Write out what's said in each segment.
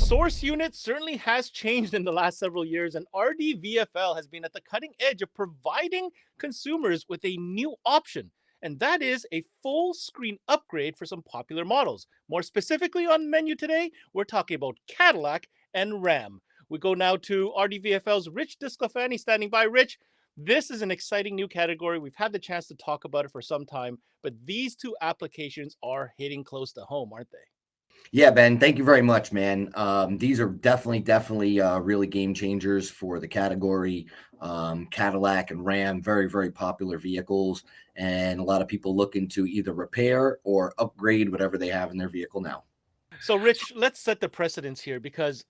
source unit certainly has changed in the last several years, and RDVFL has been at the cutting edge of providing consumers with a new option, and that is a full screen upgrade for some popular models. More specifically on menu today, we're talking about Cadillac and RAM. We go now to RDVFL's Rich Disclafani standing by. Rich, this is an exciting new category. We've had the chance to talk about it for some time, but these two applications are hitting close to home, aren't they? Yeah, Ben, thank you very much, man. These are definitely really game changers for the category. Cadillac and RAM, very, very popular vehicles, and a lot of people looking to either repair or upgrade whatever they have in their vehicle now. So, Rich, let's set the precedence here because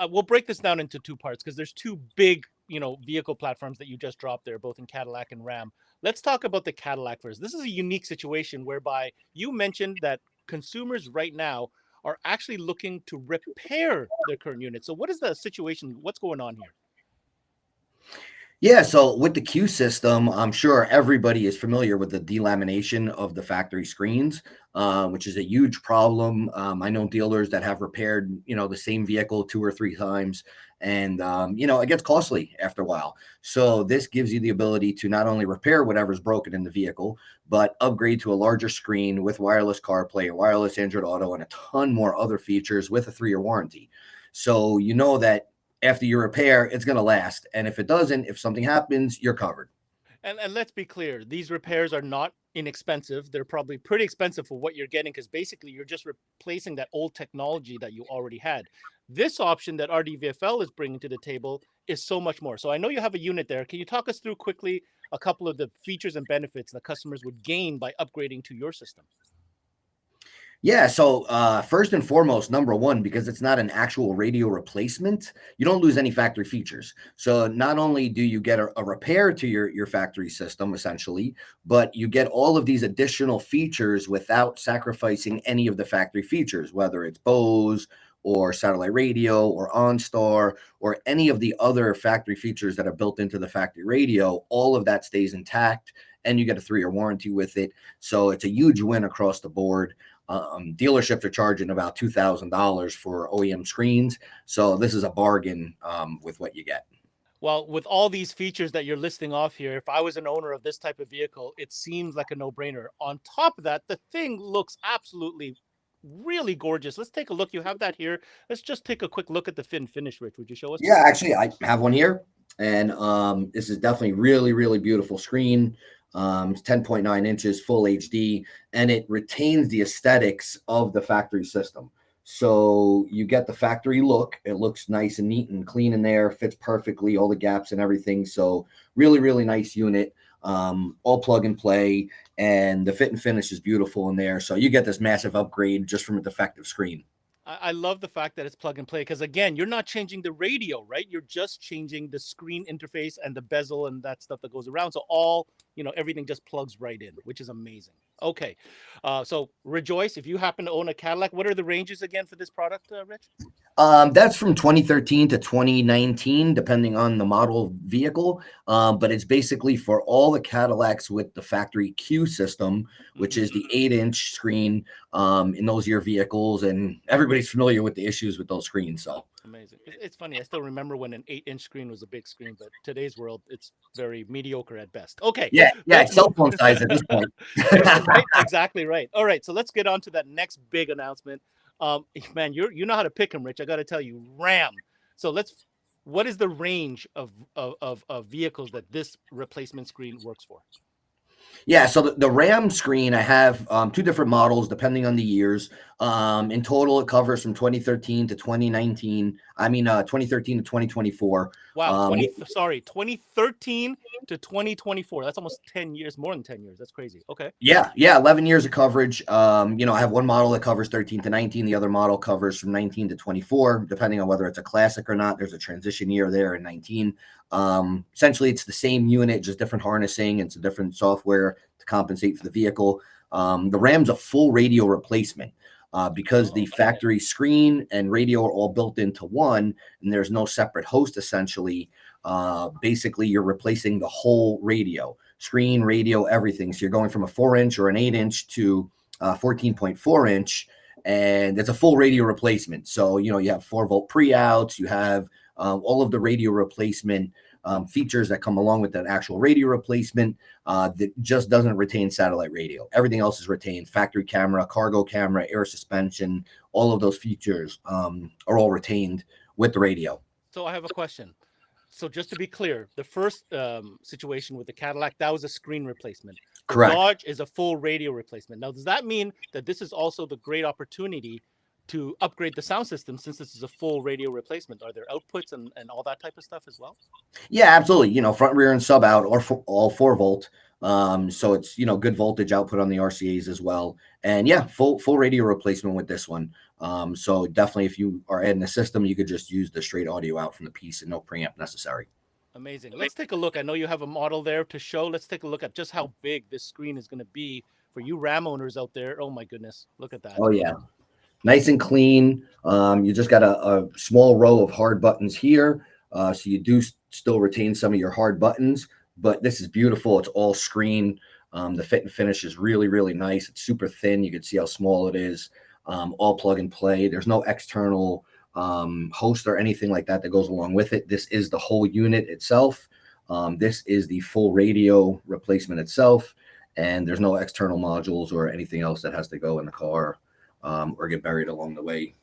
we'll break this down into two parts because there's two big, vehicle platforms that you just dropped there, both in Cadillac and RAM. Let's talk about the Cadillac first. This is a unique situation whereby you mentioned that consumers right now are actually looking to repair their current unit. So, what is the situation? What's going on here? Yeah, so with the Q system, I'm sure everybody is familiar with the delamination of the factory screens, which is a huge problem. I know dealers that have repaired, the same vehicle 2 or 3 times, and it gets costly after a while. So this gives you the ability to not only repair whatever's broken in the vehicle, but upgrade to a larger screen with wireless CarPlay, wireless Android Auto, and a ton more other features with a 3-year warranty. So you know that after you repair, it's going to last. And if it doesn't, if something happens, you're covered. And let's be clear, these repairs are not inexpensive. They're probably pretty expensive for what you're getting because basically you're just replacing that old technology that you already had. This option that RDVFL is bringing to the table is so much more. So I know you have a unit there. Can you talk us through quickly a couple of the features and benefits that customers would gain by upgrading to your system? Yeah, so first and foremost, number one, because it's not an actual radio replacement, you don't lose any factory features. So not only do you get a repair to your factory system, essentially, but you get all of these additional features without sacrificing any of the factory features, whether it's Bose or satellite radio or OnStar or any of the other factory features that are built into the factory radio. All of that stays intact, and you get a 3-year warranty with it. So it's a huge win across the board. Dealerships are charging about $2,000 for OEM screens. So this is a bargain with what you get. Well, with all these features that you're listing off here, if I was an owner of this type of vehicle, it seems like a no-brainer. On top of that, the thing looks absolutely really gorgeous. Let's take a look. You have that here. Let's just take a quick look at the fin finish, Rich. Would you show us? Yeah, actually, I have one here. And this is definitely really, really beautiful screen. It's 10.9 inches, full HD, and it retains the aesthetics of the factory system. So you get the factory look. It looks nice and neat and clean in there, fits perfectly, all the gaps and everything. So really, really nice unit, all plug and play, and the fit and finish is beautiful in there. So you get this massive upgrade just from a defective screen. I love the fact that it's plug and play because, again, you're not changing the radio, right? You're just changing the screen interface and the bezel and that stuff that goes around. So everything just plugs right in, which is amazing. Okay. So rejoice, if you happen to own a Cadillac, what are the ranges again for this product, Rich? That's from 2013 to 2019, depending on the model vehicle. But it's basically for all the Cadillacs with the factory Q system, which is the 8-inch screen in those year vehicles. And everybody's familiar with the issues with those screens. So amazing. It's funny. I still remember when an 8-inch screen was a big screen, but today's world, it's very mediocre at best. Okay. Yeah, it's cell phone size at this point. Right? Exactly right. All right. So let's get on to that next big announcement. Man, you know how to pick them, Rich. I got to tell you, RAM. So what is the range of vehicles that this replacement screen works for? Yeah, so the RAM screen, I have 2 different models depending on the years. In total, it covers from 2013 to 2019. 2013 to 2024. Wow, 2013 to 2024. That's almost 10 years, more than 10 years. That's crazy. Okay. Yeah, 11 years of coverage. I have one model that covers 13 to 19. The other model covers from 19 to 24, depending on whether it's a classic or not. There's a transition year there in 19. Essentially, it's the same unit, just different harnessing. It's a different software to compensate for the vehicle. The RAM's a full radio replacement because the factory screen and radio are all built into one, and there's no separate host, essentially. Basically, you're replacing the whole radio, screen, radio, everything. So you're going from a 4-inch or an 8-inch to 14.4-inch. and it's a full radio replacement. So, you know, you have 4-volt pre-outs, you have all of the radio replacement features that come along with that actual radio replacement that just doesn't retain satellite radio. Everything else is retained: factory camera, cargo camera, air suspension. All of those features are all retained with the radio. So I have a question. So just to be clear, the first situation with the Cadillac, that was a screen replacement. The Correct. Dodge is a full radio replacement. Now, does that mean that this is also the great opportunity to upgrade the sound system, since this is a full radio replacement? Are there outputs and all that type of stuff as well? Yeah, absolutely. You know, front, rear, and sub out, or all 4-volt. So it's, you know, good voltage output on the RCAs as well. And yeah, full radio replacement with this one. So definitely, if you are adding a system, you could just use the straight audio out from the piece and no preamp necessary. Amazing. Let's take a look. I know you have a model there to show. Let's take a look at just how big this screen is going to be for you RAM owners out there. Oh my goodness, look at that. Oh yeah, nice and clean. You just got a small row of hard buttons here. So you do still retain some of your hard buttons, but this is beautiful. It's all screen. The fit and finish is really, really nice. It's super thin. You can see how small it is. All plug and play. There's no external host or anything like that goes along with it. This is the whole unit itself. This is the full radio replacement itself, and there's no external modules or anything else that has to go in the car or get buried along the way.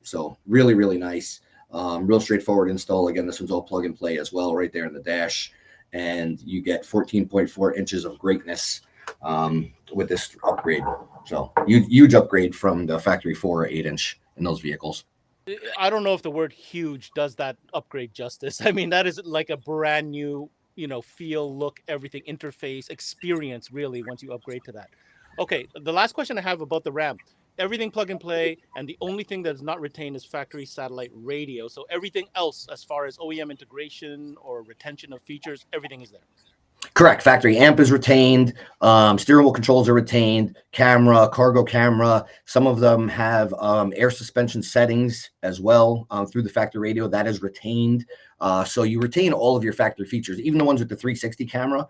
So really, really nice. Real straightforward install. Again, this one's all plug and play as well, right there in the dash, and you get 14.4 inches of greatness with this upgrade. So huge upgrade from the factory 4 or 8-inch in those vehicles. I don't know if the word huge does that upgrade justice. I mean, that is like a brand new, you know, feel, look, everything, interface, experience, really, once you upgrade to that. Okay, the last question I have about the RAM: everything plug and play, and the only thing that is not retained is factory satellite radio. So everything else, as far as OEM integration or retention of features, everything is there. Correct. Factory amp is retained. Steering wheel controls are retained. Camera, cargo camera. Some of them have air suspension settings as well through the factory radio. That is retained. So you retain all of your factory features, even the ones with the 360 camera.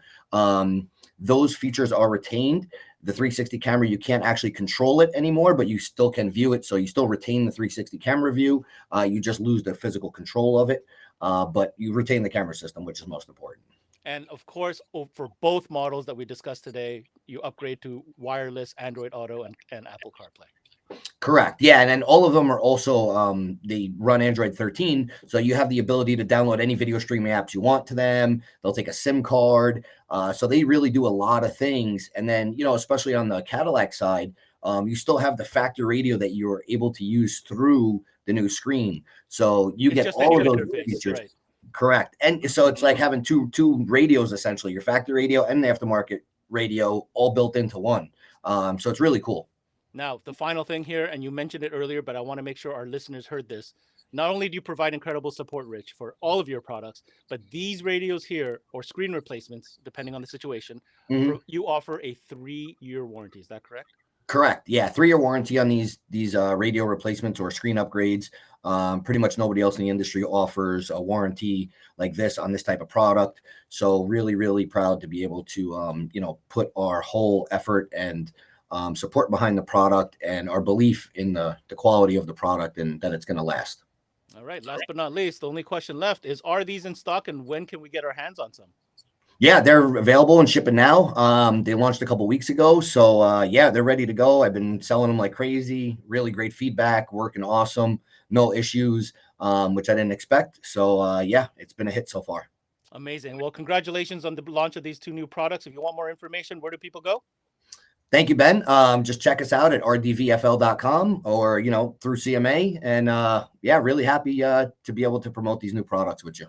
Those features are retained. The 360 camera, you can't actually control it anymore, but you still can view it. So you still retain the 360 camera view. You just lose the physical control of it, but you retain the camera system, which is most important. And of course, for both models that we discussed today, you upgrade to wireless Android Auto and Apple CarPlay. Correct. Yeah. And then all of them are also, they run Android 13. So you have the ability to download any video streaming apps you want to them. They'll take a SIM card. So they really do a lot of things. And then, you know, especially on the Cadillac side, you still have the factory radio that you're able to use through the new screen. So you get all of those features. Right. Correct. And so it's like having two radios, essentially, your factory radio and the aftermarket radio all built into one. So it's really cool. Now, the final thing here, and you mentioned it earlier, but I want to make sure our listeners heard this. Not only do you provide incredible support, Rich, for all of your products, but these radios here, or screen replacements, depending on the situation, you offer a 3-year warranty. Is that correct? Correct. Yeah, 3-year warranty on these radio replacements or screen upgrades. Pretty much nobody else in the industry offers a warranty like this on this type of product. So really, really proud to be able to, you know, put our whole effort and support behind the product and our belief in the quality of the product and that it's going to last. All right. Last but not least, the only question left is, are these in stock and when can we get our hands on some? Yeah, they're available and shipping now. They launched a couple weeks ago. So yeah, they're ready to go. I've been selling them like crazy. Really great feedback, working awesome. No issues, which I didn't expect. So yeah, it's been a hit so far. Amazing. Well, congratulations on the launch of these 2 new products. If you want more information, where do people go? Thank you, Ben. Just check us out at rdvfl.com or, you know, through CMA. And yeah, really happy to be able to promote these new products with you.